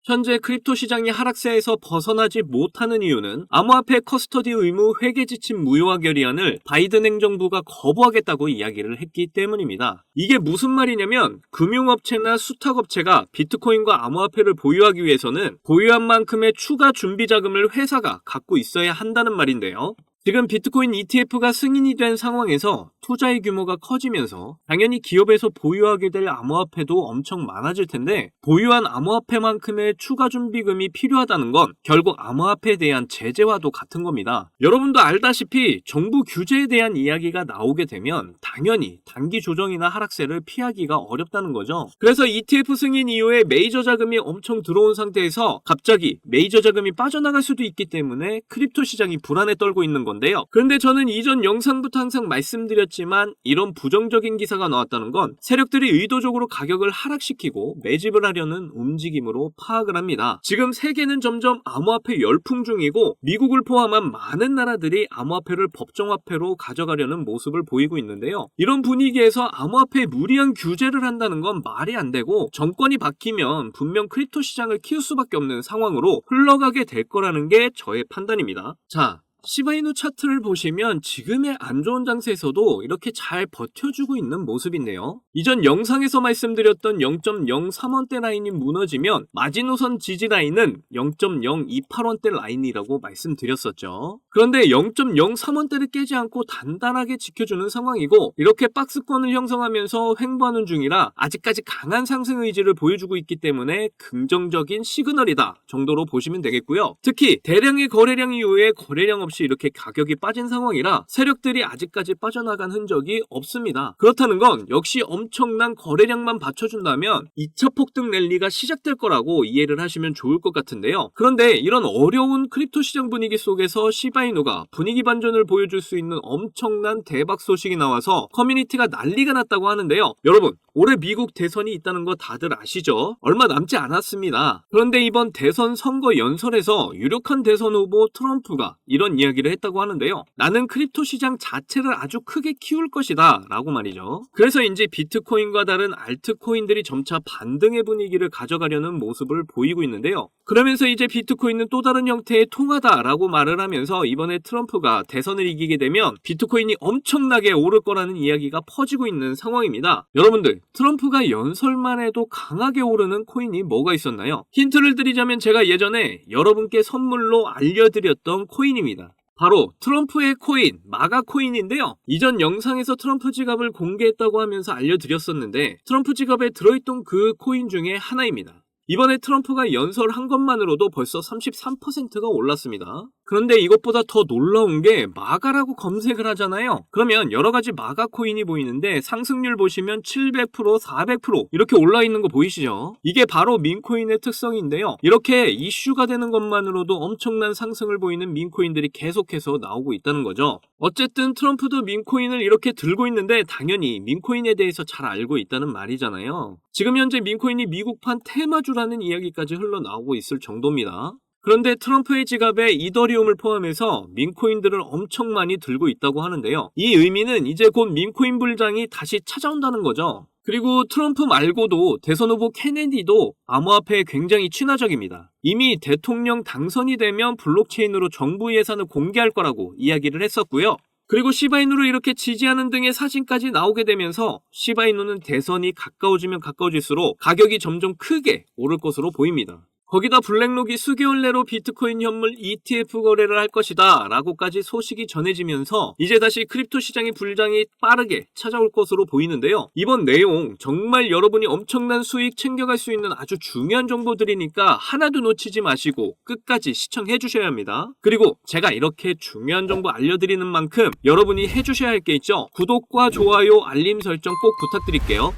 현재 크립토 시장이 하락세에서 벗어나지 못하는 이유는 암호화폐 커스터디 의무 회계 지침 무효화 결의안을 바이든 행정부가 거부하겠다고 이야기를 했기 때문입니다. 이게 무슨 말이냐면 금융업체나 수탁업체가 비트코인과 암호화폐를 보유하기 위해서는 보유한 만큼의 추가 준비 자금을 회사가 갖고 있어야 한다는 말인데요. 지금 비트코인 ETF가 승인이 된 상황에서 투자의 규모가 커지면서 당연히 기업에서 보유하게 될 암호화폐도 엄청 많아질 텐데 보유한 암호화폐만큼의 추가 준비금이 필요하다는 건 결국 암호화폐에 대한 제재와도 같은 겁니다. 여러분도 알다시피 정부 규제에 대한 이야기가 나오게 되면 당연히 단기 조정이나 하락세를 피하기가 어렵다는 거죠. 그래서 ETF 승인 이후에 메이저 자금이 엄청 들어온 상태에서 갑자기 메이저 자금이 빠져나갈 수도 있기 때문에 크립토 시장이 불안에 떨고 있는 건데 그런데 저는 이전 영상부터 항상 말씀드렸지만 이런 부정적인 기사가 나왔다는 건 세력들이 의도적으로 가격을 하락시키고 매집을 하려는 움직임으로 파악을 합니다. 지금 세계는 점점 암호화폐 열풍 중이고 미국을 포함한 많은 나라들이 암호화폐를 법정화폐로 가져가려는 모습을 보이고 있는데요. 이런 분위기에서 암호화폐에 무리한 규제를 한다는 건 말이 안 되고 정권이 바뀌면 분명 크립토 시장을 키울 수밖에 없는 상황으로 흘러가게 될 거라는 게 저의 판단입니다. 자, 시바이누 차트를 보시면 지금의 안 좋은 장세에서도 이렇게 잘 버텨주고 있는 모습인데요. 이전 영상에서 말씀드렸던 0.03원대 라인이 무너지면 마지노선 지지 라인은 0.028원대 라인이라고 말씀드렸었죠. 그런데 0.03원대를 깨지 않고 단단하게 지켜주는 상황이고 이렇게 박스권을 형성하면서 횡보하는 중이라 아직까지 강한 상승 의지를 보여주고 있기 때문에 긍정적인 시그널이다 정도로 보시면 되겠고요. 특히 대량의 거래량 이후에 거래량 없이 이렇게 가격이 빠진 상황이라 세력들이 아직까지 빠져나간 흔적이 없습니다. 그렇다는 건 역시 엄청난 거래량만 받쳐준다면 2차 폭등 랠리가 시작될 거라고 이해를 하시면 좋을 것 같은데요. 그런데 이런 어려운 크립토 시장 분위기 속에서 시바이누가 분위기 반전을 보여줄 수 있는 엄청난 대박 소식이 나와서 커뮤니티가 난리가 났다고 하는데요. 여러분, 올해 미국 대선이 있다는 거 다들 아시죠? 얼마 남지 않았습니다. 그런데 이번 대선 선거 연설에서 유력한 대선 후보 트럼프가 이런 이야기를 했다고 하는데요. 나는 크립토 시장 자체를 아주 크게 키울 것이다 라고 말이죠. 그래서 이제 비트코인과 다른 알트코인들이 점차 반등의 분위기를 가져가려는 모습을 보이고 있는데요. 그러면서 이제 비트코인은 또 다른 형태의 통화다 라고 말을 하면서 이번에 트럼프가 대선을 이기게 되면 비트코인이 엄청나게 오를 거라는 이야기가 퍼지고 있는 상황입니다. 여러분들, 트럼프가 연설만 해도 강하게 오르는 코인이 뭐가 있었나요? 힌트를 드리자면 제가 예전에 여러분께 선물로 알려드렸던 코인입니다. 바로 트럼프의 코인, 마가 코인인데요. 이전 영상에서 트럼프 지갑을 공개했다고 하면서 알려드렸었는데 트럼프 지갑에 들어있던 그 코인 중에 하나입니다. 이번에 트럼프가 연설한 것만으로도 벌써 33%가 올랐습니다. 그런데 이것보다 더 놀라운 게 마가라고 검색을 하잖아요. 그러면 여러 가지 마가 코인이 보이는데 상승률 보시면 700%, 400% 이렇게 올라 있는 거 보이시죠? 이게 바로 민코인의 특성인데요. 이렇게 이슈가 되는 것만으로도 엄청난 상승을 보이는 민코인들이 계속해서 나오고 있다는 거죠. 어쨌든 트럼프도 민코인을 이렇게 들고 있는데 당연히 민코인에 대해서 잘 알고 있다는 말이잖아요. 지금 현재 민코인이 미국판 테마주라는 이야기까지 흘러나오고 있을 정도입니다. 그런데 트럼프의 지갑에 이더리움을 포함해서 민코인들을 엄청 많이 들고 있다고 하는데요. 이 의미는 이제 곧 민코인 불장이 다시 찾아온다는 거죠. 그리고 트럼프 말고도 대선 후보 케네디도 암호화폐에 굉장히 친화적입니다. 이미 대통령 당선이 되면 블록체인으로 정부 예산을 공개할 거라고 이야기를 했었고요. 그리고 시바이누를 이렇게 지지하는 등의 사진까지 나오게 되면서 시바이누는 대선이 가까워지면 가까워질수록 가격이 점점 크게 오를 것으로 보입니다. 거기다 블랙록이 수개월 내로 비트코인 현물 ETF 거래를 할 것이다 라고까지 소식이 전해지면서 이제 다시 크립토 시장의 불장이 빠르게 찾아올 것으로 보이는데요. 이번 내용 정말 여러분이 엄청난 수익 챙겨갈 수 있는 아주 중요한 정보들이니까 하나도 놓치지 마시고 끝까지 시청해 주셔야 합니다. 그리고 제가 이렇게 중요한 정보 알려드리는 만큼 여러분이 해주셔야 할 게 있죠. 구독과 좋아요, 알림 설정 꼭 부탁드릴게요.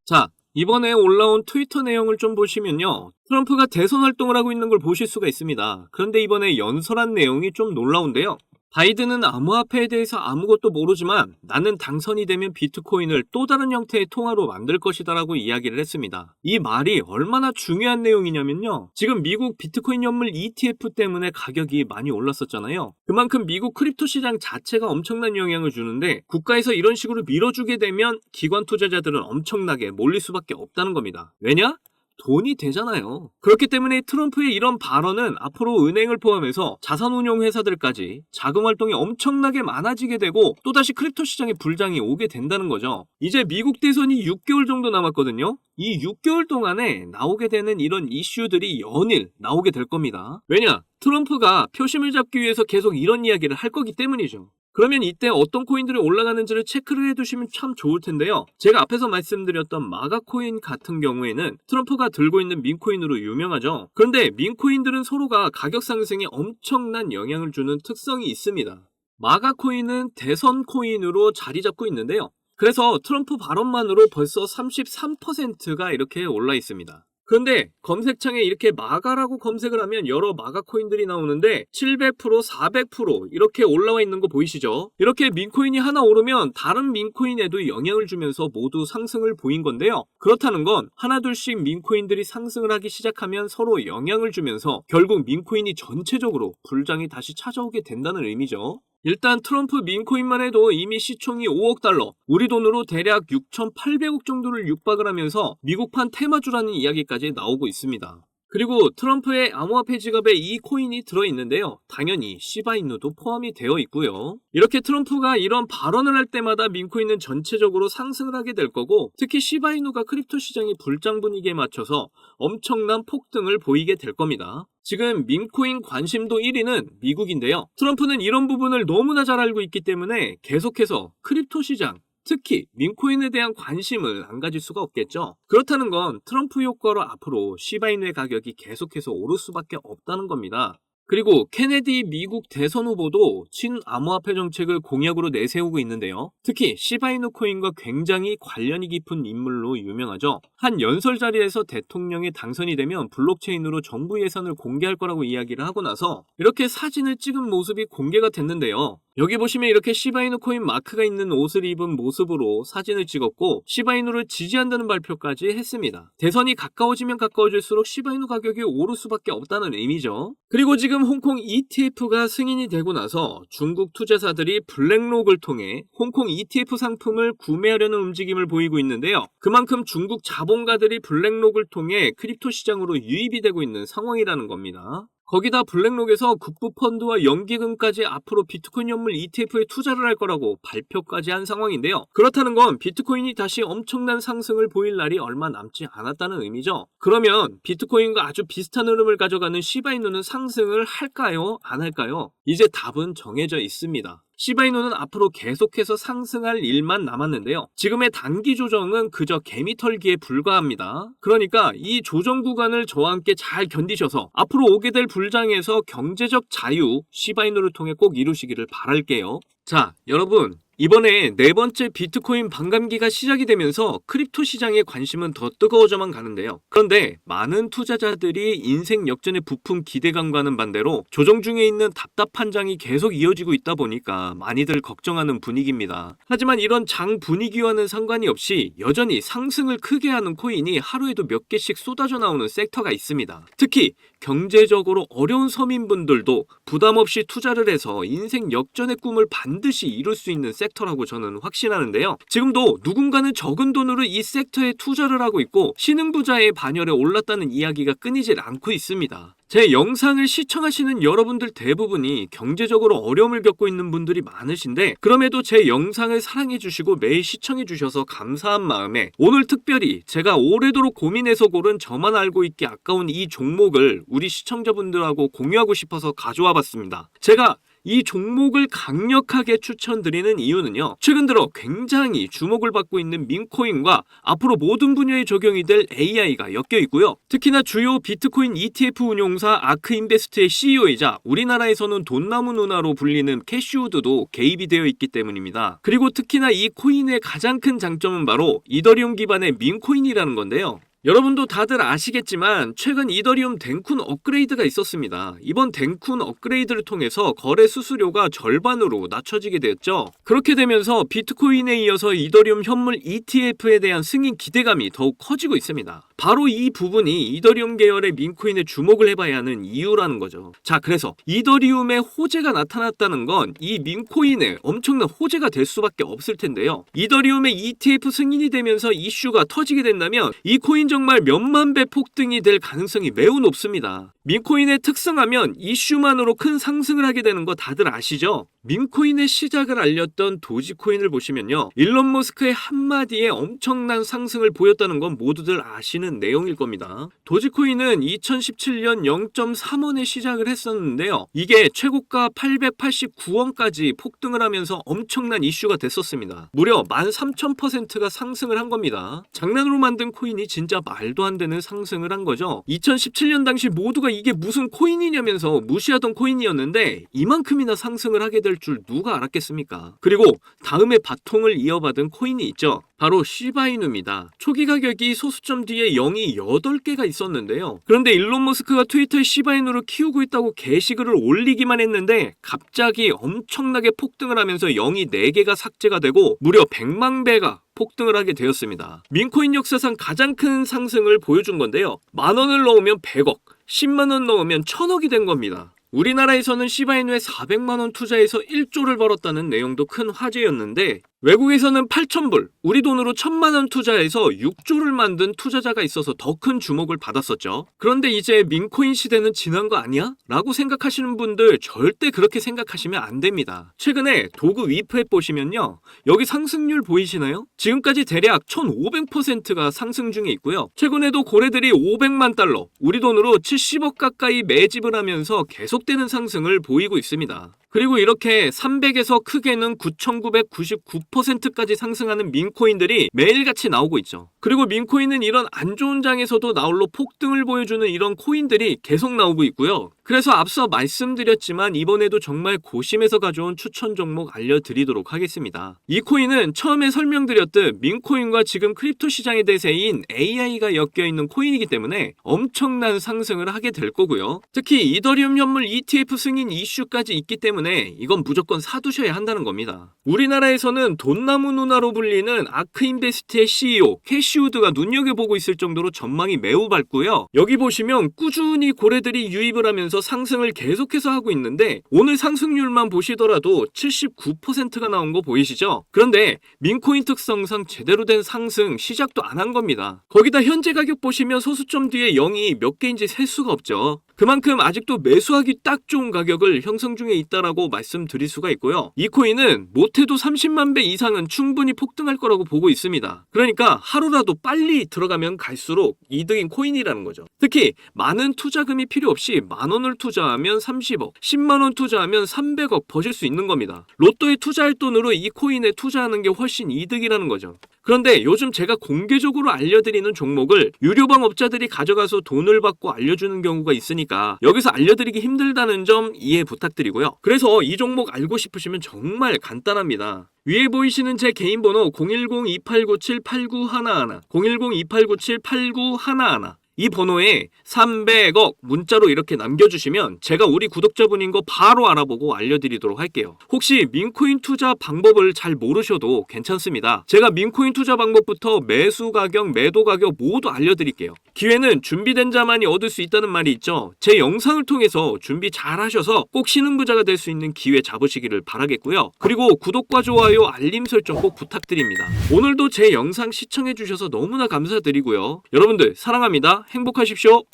자, 이번에 올라온 트위터 내용을 좀 보시면요. 트럼프가 대선 활동을 하고 있는 걸 보실 수가 있습니다. 그런데 이번에 연설한 내용이 좀 놀라운데요. 바이든은 암호화폐에 대해서 아무것도 모르지만 나는 당선이 되면 비트코인을 또 다른 형태의 통화로 만들 것이다라고 이야기를 했습니다. 이 말이 얼마나 중요한 내용이냐면요. 지금 미국 비트코인 연물 ETF 때문에 가격이 많이 올랐었잖아요. 그만큼 미국 크립토 시장 자체가 엄청난 영향을 주는데 국가에서 이런 식으로 밀어주게 되면 기관 투자자들은 엄청나게 몰릴 수밖에 없다는 겁니다. 왜냐? 돈이 되잖아요. 그렇기 때문에 트럼프의 이런 발언은 앞으로 은행을 포함해서 자산운용 회사들까지 자금 활동이 엄청나게 많아지게 되고 또다시 크립토 시장에 불장이 오게 된다는 거죠. 이제 미국 대선이 6개월 정도 남았거든요. 이 6개월 동안에 나오게 되는 이런 이슈들이 연일 나오게 될 겁니다. 왜냐? 트럼프가 표심을 잡기 위해서 계속 이런 이야기를 할 거기 때문이죠. 그러면 이때 어떤 코인들이 올라가는지를 체크를 해두시면 참 좋을 텐데요. 제가 앞에서 말씀드렸던 마가코인 같은 경우에는 트럼프가 들고 있는 민코인으로 유명하죠. 그런데 민코인들은 서로가 가격 상승에 엄청난 영향을 주는 특성이 있습니다. 마가코인은 대선 코인으로 자리 잡고 있는데요. 그래서 트럼프 발언만으로 벌써 33%가 이렇게 올라 있습니다. 그런데 검색창에 이렇게 마가라고 검색을 하면 여러 마가 코인들이 나오는데 700%, 400% 이렇게 올라와 있는 거 보이시죠? 이렇게 민코인이 하나 오르면 다른 민코인에도 영향을 주면서 모두 상승을 보인 건데요. 그렇다는 건 하나둘씩 민코인들이 상승을 하기 시작하면 서로 영향을 주면서 결국 민코인이 전체적으로 불장이 다시 찾아오게 된다는 의미죠. 일단 트럼프 민코인만 해도 이미 시총이 5억 달러, 우리 돈으로 대략 6,800억 정도를 육박을 하면서 미국판 테마주라는 이야기까지 나오고 있습니다. 그리고 트럼프의 암호화폐 지갑에 이 코인이 들어있는데요. 당연히 시바이누도 포함이 되어 있고요. 이렇게 트럼프가 이런 발언을 할 때마다 민코인은 전체적으로 상승을 하게 될 거고 특히 시바이누가 크립토 시장의 불장 분위기에 맞춰서 엄청난 폭등을 보이게 될 겁니다. 지금 민코인 관심도 1위는 미국인데요. 트럼프는 이런 부분을 너무나 잘 알고 있기 때문에 계속해서 크립토 시장, 특히 민코인에 대한 관심을 안 가질 수가 없겠죠. 그렇다는 건 트럼프 효과로 앞으로 시바이누의 가격이 계속해서 오를 수밖에 없다는 겁니다. 그리고 케네디 미국 대선 후보도 친암호화폐 정책을 공약으로 내세우고 있는데요. 특히 시바이누 코인과 굉장히 관련이 깊은 인물로 유명하죠. 한 연설 자리에서 대통령이 당선이 되면 블록체인으로 정부 예산을 공개할 거라고 이야기를 하고 나서 이렇게 사진을 찍은 모습이 공개가 됐는데요. 여기 보시면 이렇게 시바이누 코인 마크가 있는 옷을 입은 모습으로 사진을 찍었고 시바이누를 지지한다는 발표까지 했습니다. 대선이 가까워지면 가까워질수록 시바이누 가격이 오를 수밖에 없다는 의미죠. 그리고 지금 홍콩 ETF가 승인이 되고 나서 중국 투자사들이 블랙록을 통해 홍콩 ETF 상품을 구매하려는 움직임을 보이고 있는데요. 그만큼 중국 자본가들이 블랙록을 통해 크립토 시장으로 유입이 되고 있는 상황이라는 겁니다. 거기다 블랙록에서 국부펀드와 연기금까지 앞으로 비트코인 연물 ETF에 투자를 할 거라고 발표까지 한 상황인데요. 그렇다는 건 비트코인이 다시 엄청난 상승을 보일 날이 얼마 남지 않았다는 의미죠. 그러면 비트코인과 아주 비슷한 흐름을 가져가는 시바이누는 상승을 할까요? 안 할까요? 이제 답은 정해져 있습니다. 시바이누는 앞으로 계속해서 상승할 일만 남았는데요. 지금의 단기 조정은 그저 개미털기에 불과합니다. 그러니까 이 조정 구간을 저와 함께 잘 견디셔서 앞으로 오게 될 불장에서 경제적 자유, 시바이누를 통해 꼭 이루시기를 바랄게요. 자, 여러분. 이번에 네 번째 비트코인 반감기가 시작이 되면서 크립토 시장의 관심은 더 뜨거워져만 가는데요. 그런데 많은 투자자들이 인생 역전의 부푼 기대감과는 반대로 조정 중에 있는 답답한 장이 계속 이어지고 있다 보니까 많이들 걱정하는 분위기입니다. 하지만 이런 장 분위기와는 상관이 없이 여전히 상승을 크게 하는 코인이 하루에도 몇 개씩 쏟아져 나오는 섹터가 있습니다. 특히 경제적으로 어려운 서민분들도 부담 없이 투자를 해서 인생 역전의 꿈을 반드시 이룰 수 있는 섹터라고 저는 확신하는데요. 지금도 누군가는 적은 돈으로 이 섹터에 투자를 하고 있고 신흥부자의 반열에 올랐다는 이야기가 끊이질 않고 있습니다. 제 영상을 시청하시는 여러분들 대부분이 경제적으로 어려움을 겪고 있는 분들이 많으신데 그럼에도 제 영상을 사랑해주시고 매일 시청해주셔서 감사한 마음에 오늘 특별히 제가 오래도록 고민해서 고른 저만 알고 있기 아까운 이 종목을 우리 시청자분들하고 공유하고 싶어서 가져와 봤습니다. 제가 이 종목을 강력하게 추천드리는 이유는요. 최근 들어 굉장히 주목을 받고 있는 민코인과 앞으로 모든 분야에 적용이 될 AI가 엮여 있고요. 특히나 주요 비트코인 ETF 운용사 아크인베스트의 CEO이자 우리나라에서는 돈나무 누나로 불리는 캐시우드도 개입이 되어 있기 때문입니다. 그리고 특히나 이 코인의 가장 큰 장점은 바로 이더리움 기반의 민코인이라는 건데요. 여러분도 다들 아시겠지만 최근 이더리움 댕쿤 업그레이드가 있었습니다. 이번 댕쿤 업그레이드를 통해서 거래 수수료가 절반으로 낮춰지게 되었죠. 그렇게 되면서 비트코인에 이어서 이더리움 현물 ETF에 대한 승인 기대감이 더욱 커지고 있습니다. 바로 이 부분이 이더리움 계열의 민코인에 주목을 해봐야 하는 이유라는 거죠. 자, 그래서 이더리움의 호재가 나타났다는 건 이 민코인에 엄청난 호재가 될 수밖에 없을 텐데요. 이더리움의 ETF 승인이 되면서 이슈가 터지게 된다면 이 코인 정말 몇만 배 폭등이 될 가능성이 매우 높습니다. 민코인의 특성하면 이슈만으로 큰 상승을 하게 되는 거 다들 아시죠? 민코인의 시작을 알렸던 도지코인을 보시면요, 일론 머스크의 한마디에 엄청난 상승을 보였다는 건 모두들 아시는 내용일 겁니다. 도지코인은 2017년 0.3원에 시작을 했었는데요, 이게 최고가 889원까지 폭등을 하면서 엄청난 이슈가 됐었습니다. 무려 13,000%가 상승을 한 겁니다. 장난으로 만든 코인이 진짜 말도 안 되는 상승을 한 거죠. 2017년 당시 모두가 이게 무슨 코인이냐면서 무시하던 코인이었는데 이만큼이나 상승을 하게 될 줄 누가 알았겠습니까? 그리고 다음에 바통을 이어받은 코인이 있죠. 바로 시바이누입니다. 초기 가격이 소수점 뒤에 0이 8개가 있었는데요. 그런데 일론 머스크가 트위터에 시바이누를 키우고 있다고 게시글을 올리기만 했는데 갑자기 엄청나게 폭등을 하면서 0이 4개가 삭제가 되고 무려 100만 배가 폭등을 하게 되었습니다. 민코인 역사상 가장 큰 상승을 보여준 건데요. 10,000원을 넣으면 100억, 10만원 넣으면 1,000억이 된 겁니다. 우리나라에서는 시바이누에 400만원 투자해서 1조를 벌었다는 내용도 큰 화제였는데 외국에서는 8,000불, 우리 돈으로 1,000만원 투자해서 6조를 만든 투자자가 있어서 더 큰 주목을 받았었죠. 그런데 이제 민코인 시대는 지난 거 아니야? 라고 생각하시는 분들 절대 그렇게 생각하시면 안 됩니다. 최근에 도구 위프앱 보시면요, 여기 상승률 보이시나요? 지금까지 대략 1,500%가 상승 중에 있고요. 최근에도 고래들이 500만 달러, 우리 돈으로 70억 가까이 매집을 하면서 계속되는 상승을 보이고 있습니다. 그리고 이렇게 300에서 크게는 9,999%까지 상승하는 민코인들이 매일같이 나오고 있죠. 그리고 민코인은 이런 안 좋은 장에서도 나홀로 폭등을 보여주는 이런 코인들이 계속 나오고 있고요. 그래서 앞서 말씀드렸지만 이번에도 정말 고심해서 가져온 추천 종목 알려드리도록 하겠습니다. 이 코인은 처음에 설명드렸듯 민코인과 지금 크립토 시장의 대세인 AI가 엮여있는 코인이기 때문에 엄청난 상승을 하게 될 거고요. 특히 이더리움 현물 ETF 승인 이슈까지 있기 때문에 이건 무조건 사두셔야 한다는 겁니다. 우리나라에서는 돈나무 누나로 불리는 아크인베스트의 CEO 캐시우드가 눈여겨보고 있을 정도로 전망이 매우 밝고요. 여기 보시면 꾸준히 고래들이 유입을 하면서 상승을 계속해서 하고 있는데 오늘 상승률만 보시더라도 79%가 나온 거 보이시죠? 그런데 민코인 특성상 제대로 된 상승 시작도 안 한 겁니다. 거기다 현재 가격 보시면 소수점 뒤에 0이 몇 개인지 셀 수가 없죠. 그만큼 아직도 매수하기 딱 좋은 가격을 형성 중에 있다라고 말씀드릴 수가 있고요. 이 코인은 못해도 30만 배 이상은 충분히 폭등할 거라고 보고 있습니다. 그러니까 하루라도 빨리 들어가면 갈수록 이득인 코인이라는 거죠. 특히 많은 투자금이 필요 없이 10,000원을 투자하면 30억, 10만원 투자하면 300억 버실 수 있는 겁니다. 로또에 투자할 돈으로 이 코인에 투자하는 게 훨씬 이득이라는 거죠. 그런데 요즘 제가 공개적으로 알려드리는 종목을 유료방 업자들이 가져가서 돈을 받고 알려주는 경우가 있으니까 여기서 알려드리기 힘들다는 점 이해 부탁드리고요. 그래서 이 종목 알고 싶으시면 정말 간단합니다. 위에 보이시는 제 개인 번호 010-2897-8911, 010-2897-8911, 이 번호에 300억 문자로 이렇게 남겨주시면 제가 우리 구독자분인 거 바로 알아보고 알려드리도록 할게요. 혹시 민코인 투자 방법을 잘 모르셔도 괜찮습니다. 제가 민코인 투자 방법부터 매수 가격, 매도 가격 모두 알려드릴게요. 기회는 준비된 자만이 얻을 수 있다는 말이 있죠. 제 영상을 통해서 준비 잘 하셔서 꼭 신흥부자가 될 수 있는 기회 잡으시기를 바라겠고요. 그리고 구독과 좋아요, 알림 설정 꼭 부탁드립니다. 오늘도 제 영상 시청해주셔서 너무나 감사드리고요. 여러분들 사랑합니다. 행복하십시오.